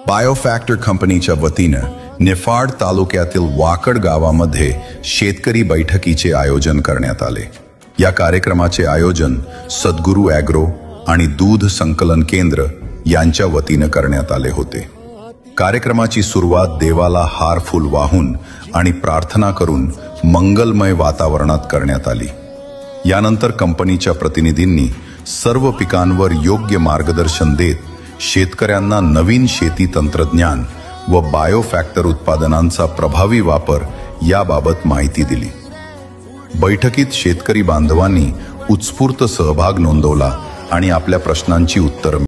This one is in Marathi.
बायोफॅक्टर कंपनीच्या वतीनं निफाड तालुक्यातील वाकड गावामध्ये शेतकरी बैठकीचे आयोजन करण्यात आले। या कार्यक्रमाचे आयोजन सद्गुरू ॲग्रो आणि दूध संकलन केंद्र यांच्या वतीनं करण्यात आले होते। कार्यक्रमाची सुरुवात देवाला हार फूल वाहून आणि प्रार्थना करून मंगलमय वातावरणात करण्यात आली। यानंतर कंपनीच्या प्रतिनिधींनी सर्व पिकांवर योग्य मार्गदर्शन देत शेतकऱ्यांना नवीन शेती तंत्रज्ञान व बायोफॅक्टर उत्पादनांचा प्रभावी वापर याबाबत माहिती दिली। बैठकीत शेतकरी बांधवांनी उत्स्फूर्त सहभाग नोंदवला आणि आपल्या प्रश्नांची उत्तरे